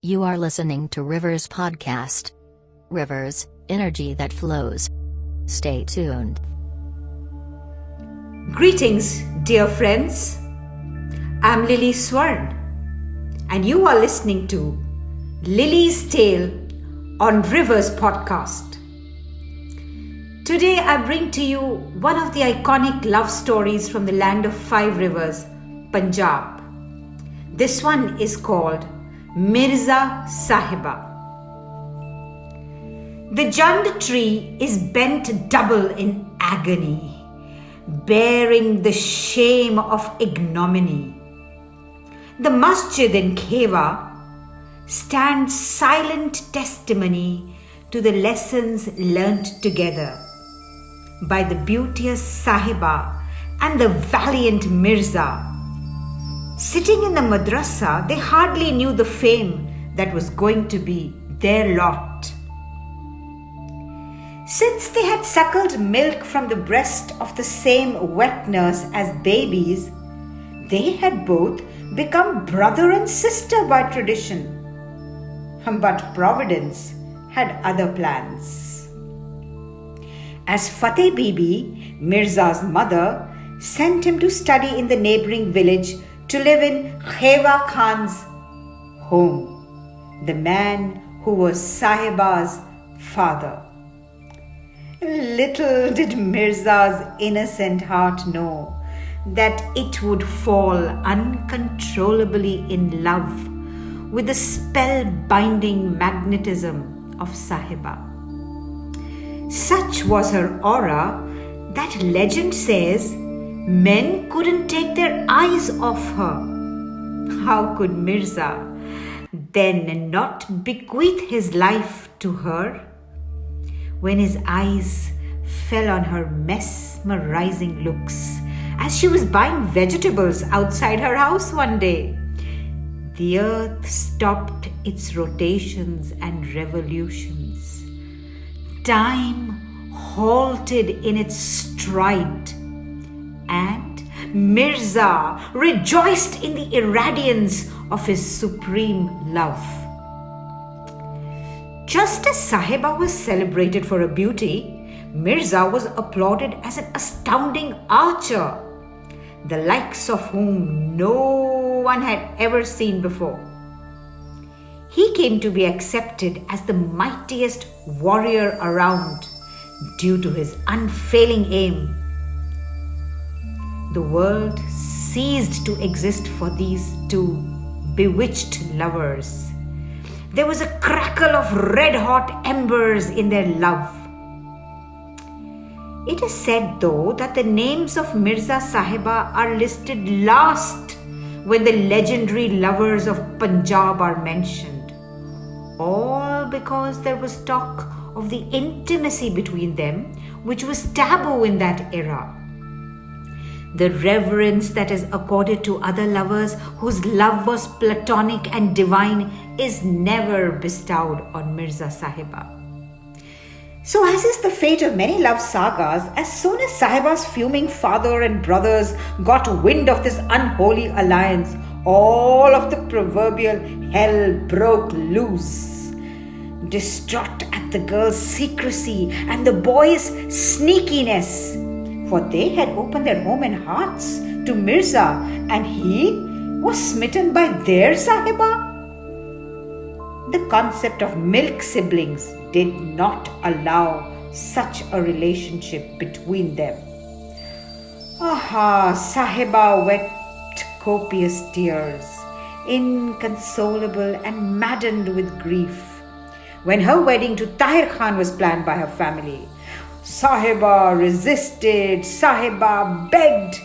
You are listening to Rivers Podcast. Rivers, energy that flows. Stay tuned. Greetings, dear friends. I'm LilysTale, and you are listening to LilysTale on Rivers Podcast. Today I bring to you one of the iconic love stories from the land of 5 rivers, Punjab. This one is called Mirza Sahiba. The jand tree is bent double in agony, bearing the shame of ignominy. The masjid in Khewa stands silent testimony to the lessons learnt together by the beauteous Sahiba and the valiant Mirza. Sitting in the madrasa, they hardly knew the fame that was going to be their lot. Since they had suckled milk from the breast of the same wet nurse as babies, they had both become brother and sister by tradition. But Providence had other plans. As Fateh Bibi, Mirza's mother, sent him to study in the neighboring village to live in Khewa Khan's home, the man who was Sahiba's father. Little did Mirza's innocent heart know that it would fall uncontrollably in love with the spell-binding magnetism of Sahiba. Such was her aura that legend says men couldn't take their eyes off her. How could Mirza then not bequeath his life to her? When his eyes fell on her mesmerizing looks as she was buying vegetables outside her house one day, the earth stopped its rotations and revolutions. Time halted in its stride, and Mirza rejoiced in the irradiance of his supreme love. Just as Sahiba was celebrated for her beauty, Mirza was applauded as an astounding archer, the likes of whom no one had ever seen before. He came to be accepted as the mightiest warrior around due to his unfailing aim. The world ceased to exist for these two bewitched lovers. There was a crackle of red-hot embers in their love. It is said, though, that the names of Mirza Sahiba are listed last when the legendary lovers of Punjab are mentioned, all because there was talk of the intimacy between them, which was taboo in that era. The reverence that is accorded to other lovers whose love was platonic and divine is never bestowed on Mirza Sahiba. So, as is the fate of many love sagas, as soon as Sahiba's fuming father and brothers got wind of this unholy alliance, all of the proverbial hell broke loose. Distraught at the girl's secrecy and the boy's sneakiness, for they had opened their home and hearts to Mirza, and he was smitten by their Sahiba. The concept of milk siblings did not allow such a relationship between them. Sahiba wept copious tears, inconsolable and maddened with grief, when her wedding to Tahir Khan was planned by her family. Sahiba resisted, Sahiba begged.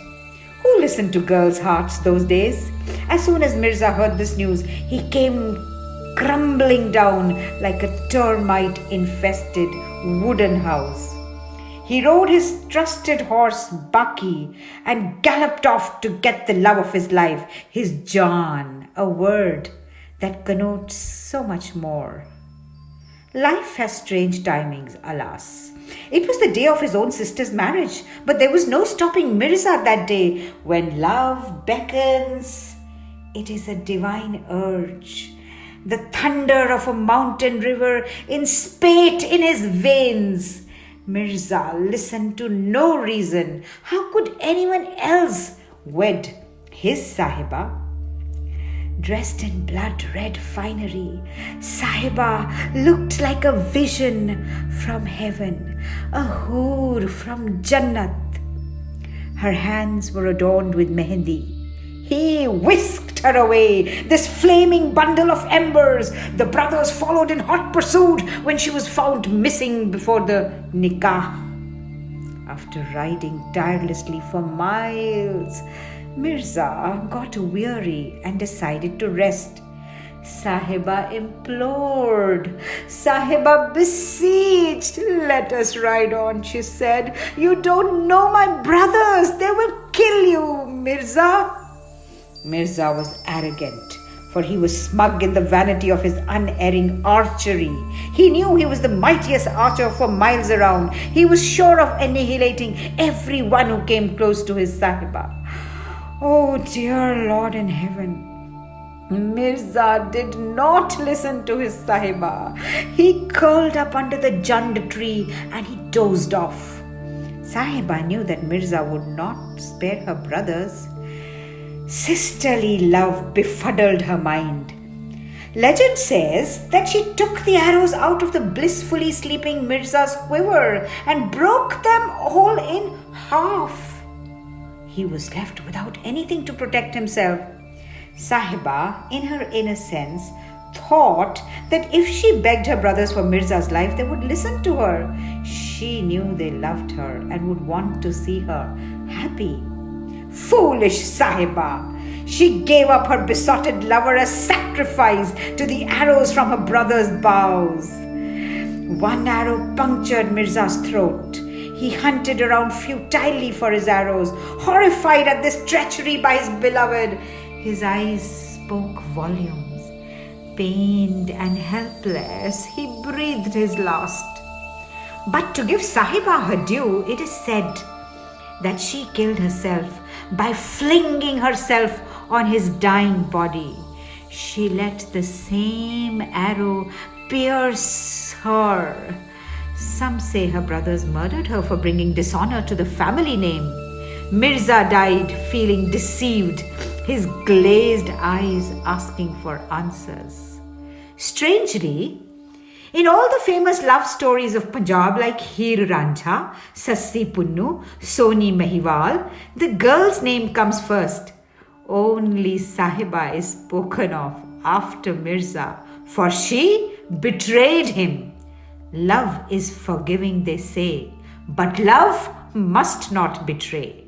Who listened to girls' hearts those days? As soon as Mirza heard this news, he came crumbling down like a termite-infested wooden house. He rode his trusted horse Baki and galloped off to get the love of his life, his Jaan, a word that connotes so much more. Life has strange timings, alas. It was the day of his own sister's marriage, but there was no stopping Mirza that day. When love beckons, it is a divine urge, the thunder of a mountain river in spate in his veins. Mirza listened to no reason. How could anyone else wed his Sahiba? Dressed in blood-red finery, Sahiba looked like a vision from heaven, a hoor from Jannat. Her hands were adorned with mehendi. He whisked her away, this flaming bundle of embers. The brothers followed in hot pursuit when she was found missing before the nikah. After riding tirelessly for miles, Mirza got weary and decided to rest. Sahiba implored. Sahiba beseeched. "Let us ride on," she said. "You don't know my brothers. They will kill you, Mirza." Mirza was arrogant, for he was smug in the vanity of his unerring archery. He knew he was the mightiest archer for miles around. He was sure of annihilating everyone who came close to his Sahiba. Oh, dear Lord in heaven, Mirza did not listen to his Sahiba. He curled up under the jand tree and he dozed off. Sahiba knew that Mirza would not spare her brothers. Sisterly love befuddled her mind. Legend says that she took the arrows out of the blissfully sleeping Mirza's quiver and broke them all in half. He was left without anything to protect himself. Sahiba, in her innocence, thought that if she begged her brothers for Mirza's life, they would listen to her. She knew they loved her and would want to see her happy. Foolish Sahiba! She gave up her besotted lover as sacrifice to the arrows from her brother's bows. One arrow punctured Mirza's throat. He hunted around futilely for his arrows, horrified at this treachery by his beloved. His eyes spoke volumes. Pained and helpless, he breathed his last. But to give Sahiba her due, it is said that she killed herself by flinging herself on his dying body. She let the same arrow pierce her. Some say her brothers murdered her for bringing dishonor to the family name. Mirza died feeling deceived, his glazed eyes asking for answers. Strangely, in all the famous love stories of Punjab like Heer Ranjha, Sassi Punnu, Soni Mahiwal, the girl's name comes first. Only Sahiba is spoken of after Mirza, for she betrayed him. Love is forgiving, they say, but love must not betray.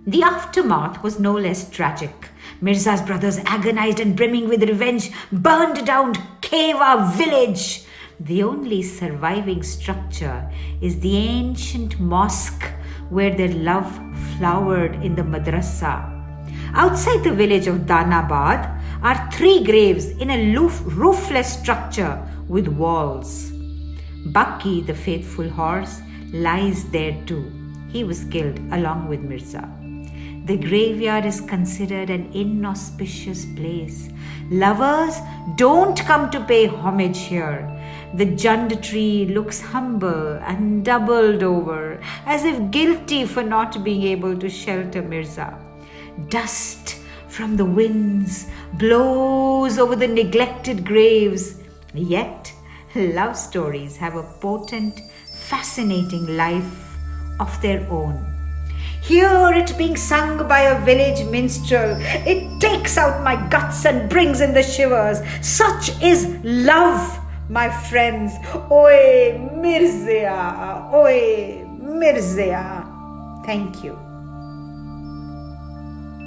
The aftermath was no less tragic. Mirza's brothers, agonized and brimming with revenge, burned down Keva village. The only surviving structure is the ancient mosque where their love flowered in the madrasa. Outside the village of Danabad are 3 graves in a roofless structure with walls. Baki, the faithful horse, lies there too. He was killed along with Mirza. The graveyard is considered an inauspicious place. Lovers don't come to pay homage here. The jand tree looks humble and doubled over, as if guilty for not being able to shelter Mirza. Dust from the winds blows over the neglected graves. Yet, love stories have a potent, fascinating life of their own. Hear it being sung by a village minstrel. It takes out my guts and brings in the shivers. Such is love, my friends. Oye Mirzaya, Oye Mirzaya. Thank you.